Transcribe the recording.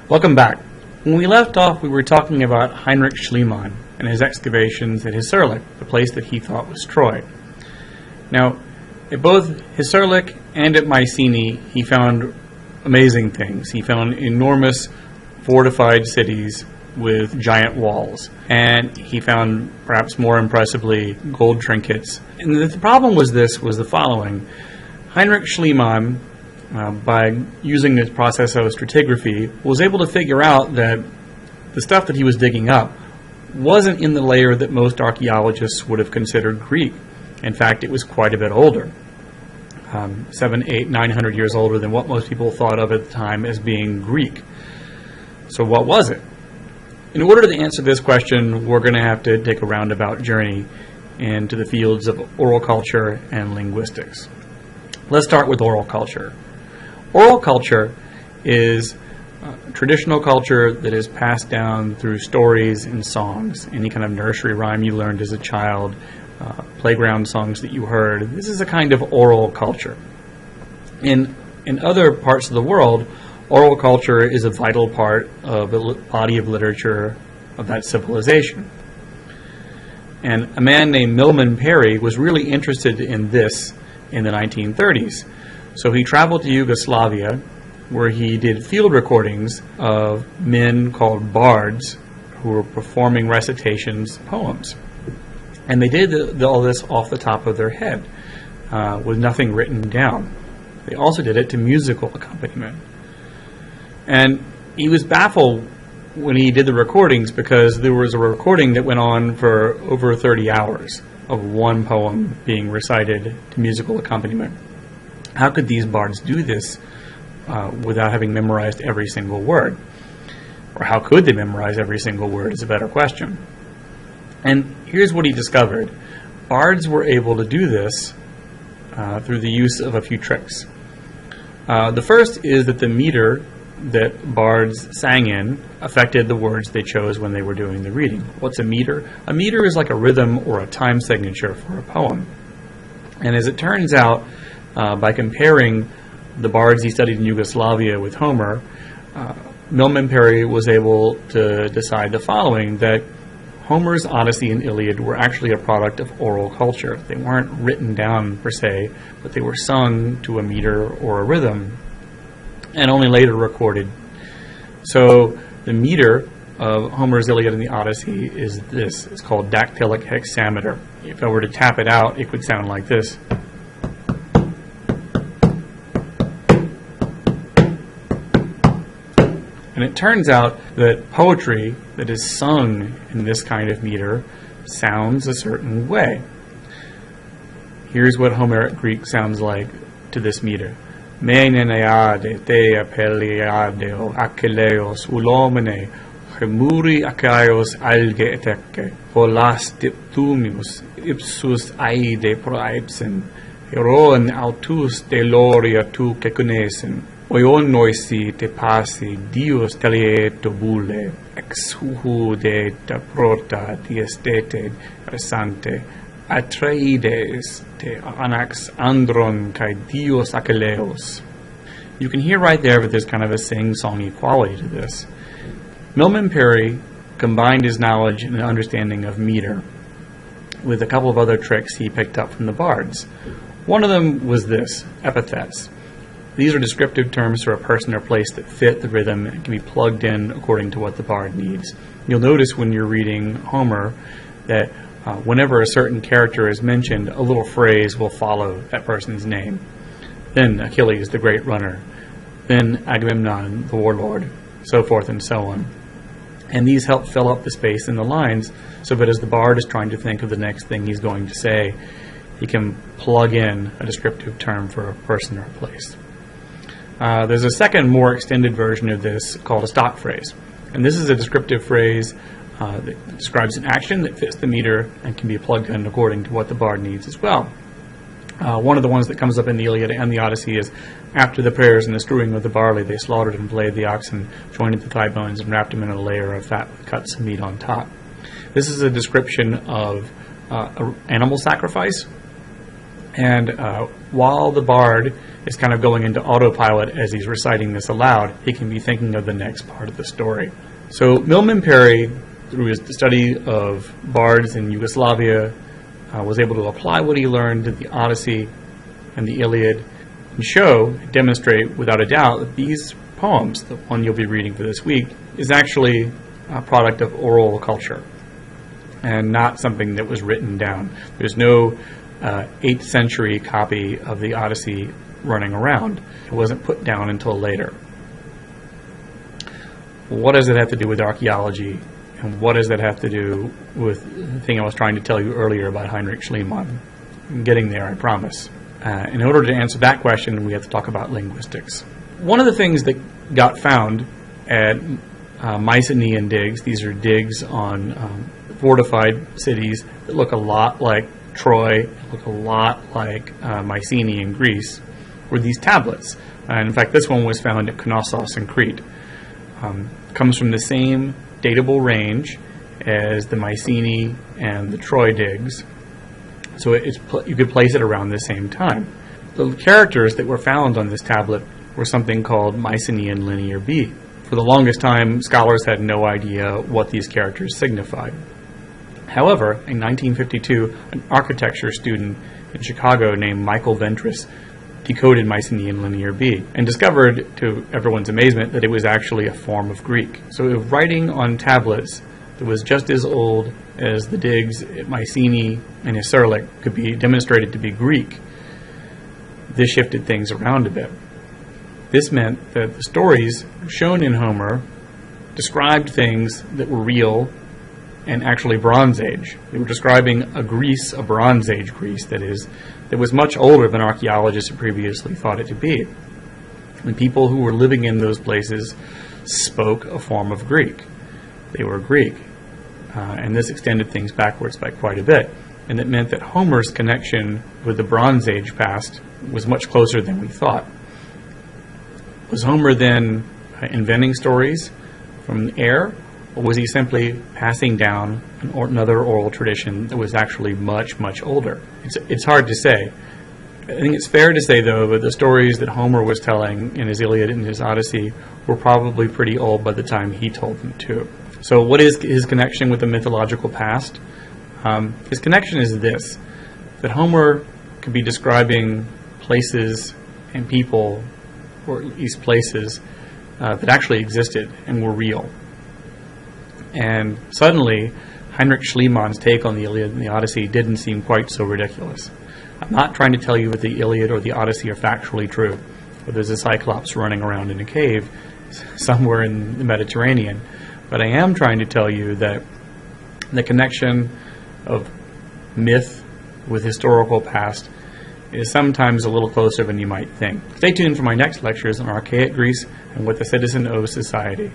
Welcome back. When we left off, we were talking about Heinrich Schliemann and his excavations at Hissarlik, the place that he thought was Troy. Now, at both Hissarlik and at Mycenae, he found amazing things. He found enormous fortified cities with giant walls, and he found, perhaps more impressively, gold trinkets. And the problem was the following. Heinrich Schliemann, by using this process of stratigraphy, was able to figure out that the stuff that he was digging up wasn't in the layer that most archaeologists would have considered Greek. In fact, it was quite a bit older, 700, 800, 900 years older than what most people thought of at the time as being Greek. So what was it? In order to answer this question, we're going to have to take a roundabout journey into the fields of oral culture and linguistics. Let's start with oral culture. Oral culture is traditional culture that is passed down through stories and songs, any kind of nursery rhyme you learned as a child, playground songs that you heard. This is a kind of oral culture. In other parts of the world, oral culture is a vital part of the body of literature of that civilization. And a man named Milman Parry was really interested in this in the 1930s. So he traveled to Yugoslavia, where he did field recordings of men called bards who were performing recitations, poems. And they did all this off the top of their head, with nothing written down. They also did it to musical accompaniment. And he was baffled when he did the recordings because there was a recording that went on for over 30 hours of one poem being recited to musical accompaniment. How could these bards do this without having memorized every single word? Or how could they memorize every single word is a better question. And here's what he discovered. Bards were able to do this through the use of a few tricks. The first is that the meter that bards sang in affected the words they chose when they were doing the reading. What's a meter? A meter is like a rhythm or a time signature for a poem. And as it turns out, by comparing the bards he studied in Yugoslavia with Homer, Milman Parry was able to decide the following, that Homer's Odyssey and Iliad were actually a product of oral culture. They weren't written down per se, but they were sung to a meter or a rhythm, and only later recorded. So the meter of Homer's Iliad and the Odyssey is this. It's called dactylic hexameter. If I were to tap it out, it would sound like this. And it turns out that poetry that is sung in this kind of meter sounds a certain way. Here's what Homeric Greek sounds like to this meter. Meneneade te apeliadeo akeleos ulomene gemuri akaios alge eteke holas diptumius ipsus aide proipsen heroen autus de loria tu kekunesen oion noisi te pasi dios telieto bule ex huhu de ta prota diestete resante Atreides te anax andron kai dios akeleos. You can hear right there that there's kind of a sing-songy quality to this. Milman Parry combined his knowledge and understanding of meter with a couple of other tricks he picked up from the bards. One of them was this, epithets. These are descriptive terms for a person or place that fit the rhythm and can be plugged in according to what the bard needs. You'll notice when you're reading Homer that whenever a certain character is mentioned, a little phrase will follow that person's name. Then Achilles, the great runner. Then Agamemnon, the warlord, so forth and so on. And these help fill up the space in the lines so that as the bard is trying to think of the next thing he's going to say, he can plug in a descriptive term for a person or a place. There's a second, more extended version of this called a stock phrase. And this is a descriptive phrase that describes an action that fits the meter and can be plugged in according to what the bard needs as well. One of the ones that comes up in the Iliad and the Odyssey is, after the prayers and the strewing of the barley, they slaughtered and flayed the oxen, jointed the thigh bones, and wrapped them in a layer of fat with cuts of meat on top. This is a description of animal sacrifice, And while the bard is kind of going into autopilot as he's reciting this aloud, he can be thinking of the next part of the story. So Milman Parry, through his study of bards in Yugoslavia, was able to apply what he learned to the Odyssey and the Iliad and demonstrate without a doubt that these poems, the one you'll be reading for this week, is actually a product of oral culture and not something that was written down. There's no 8th century copy of the Odyssey running around. It wasn't put down until later. What does it have to do with archaeology, and what does that have to do with the thing I was trying to tell you earlier about Heinrich Schliemann? I'm getting there, I promise. In order to answer that question, we have to talk about linguistics. One of the things that got found at Mycenaean digs, these are digs on fortified cities that look a lot like Troy, look a lot like Mycenae in Greece, were these tablets. And in fact, this one was found at Knossos in Crete. Comes from the same datable range as the Mycenae and the Troy digs. So you could place it around the same time. The characters that were found on this tablet were something called Mycenaean Linear B. For the longest time, scholars had no idea what these characters signified. However, in 1952, an architecture student in Chicago named Michael Ventris decoded Mycenaean Linear B and discovered, to everyone's amazement, that it was actually a form of Greek. So if writing on tablets that was just as old as the digs at Mycenae and Hissarlik could be demonstrated to be Greek, this shifted things around a bit. This meant that the stories shown in Homer described things that were real and actually Bronze Age. They were describing a Greece, a Bronze Age Greece, that is, that was much older than archaeologists had previously thought it to be. And people who were living in those places spoke a form of Greek. They were Greek. And this extended things backwards by quite a bit. And it meant that Homer's connection with the Bronze Age past was much closer than we thought. Was Homer then inventing stories from the air, or was he simply passing down another oral tradition that was actually much, much older? It's hard to say. I think it's fair to say, though, that the stories that Homer was telling in his Iliad and his Odyssey were probably pretty old by the time he told them too. So what is his connection with the mythological past? His connection is this, that Homer could be describing places and people, or at least places, that actually existed and were real. And suddenly, Heinrich Schliemann's take on the Iliad and the Odyssey didn't seem quite so ridiculous. I'm not trying to tell you that the Iliad or the Odyssey are factually true, or there's a Cyclops running around in a cave somewhere in the Mediterranean, but I am trying to tell you that the connection of myth with historical past is sometimes a little closer than you might think. Stay tuned for my next lectures on archaic Greece and what the citizen owes society.